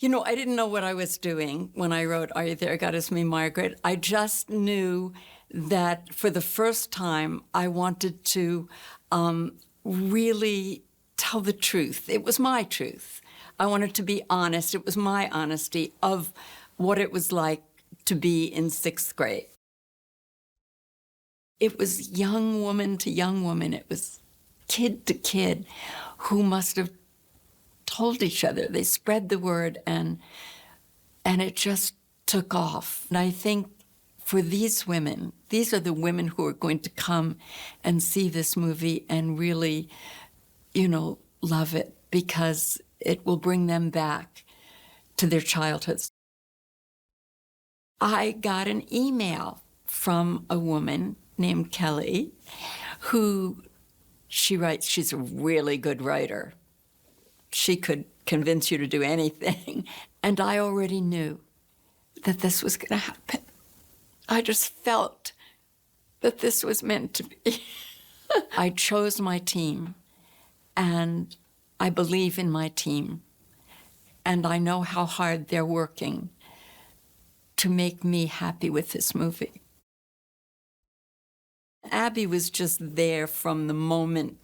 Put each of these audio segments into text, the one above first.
I didn't know what I was doing when I wrote Are You There, God, It's Me, Margaret. I just knew that for the first time, I wanted to really tell the truth. It was my truth. I wanted to be honest. It was my honesty of what it was like to be in sixth grade. It was young woman to young woman. It was kid to kid who must have told each other. They spread the word, and it just took off. And I think for these women, these are the women who are going to come and see this movie and really, love it, because it will bring them back to their childhoods. I got an email from a woman named Kelly, who she writes, she's a really good writer. She could convince you to do anything. And I already knew that this was going to happen. I just felt that this was meant to be. I chose my team, and I believe in my team. And I know how hard they're working to make me happy with this movie. Abby was just there from the moment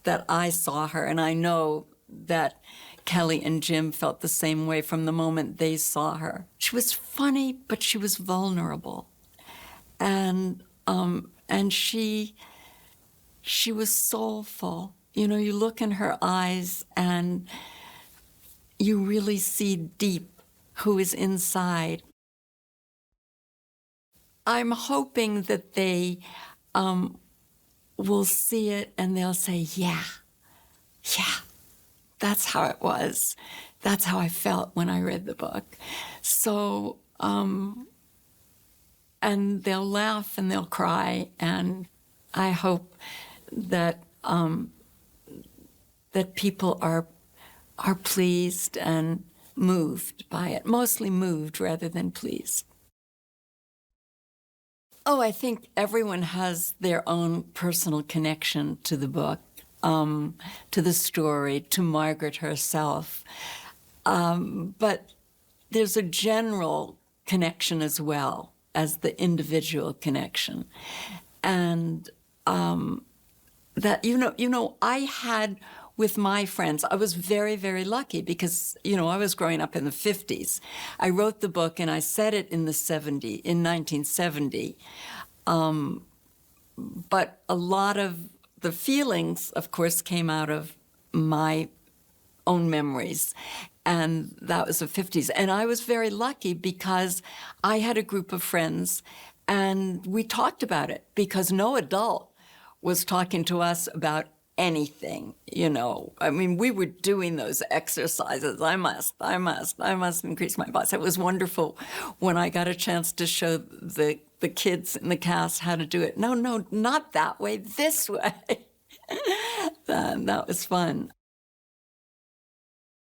that I saw her, and I know that Kelly and Jim felt the same way from the moment they saw her. She was funny, but she was vulnerable. And she was soulful. You look in her eyes and you really see deep who is inside. I'm hoping that they will see it and they'll say, yeah, that's how it was. That's how I felt when I read the book. So, and they'll laugh and they'll cry, and I hope that that people are pleased and moved by it, mostly moved rather than pleased. Oh, I think everyone has their own personal connection to the book, to the story, to Margaret herself. But there's a general connection as well as the individual connection. And that, I had with my friends, I was very, very lucky because, I was growing up in the 50s. I wrote the book and I said it in 1970. But a lot of the feelings, of course, came out of my own memories. And that was the 50s. And I was very lucky because I had a group of friends and we talked about it because no adult was talking to us about anything, I mean, we were doing those exercises. I must increase my voice. It was wonderful when I got a chance to show the kids in the cast how to do it. No, not that way, this way. That was fun.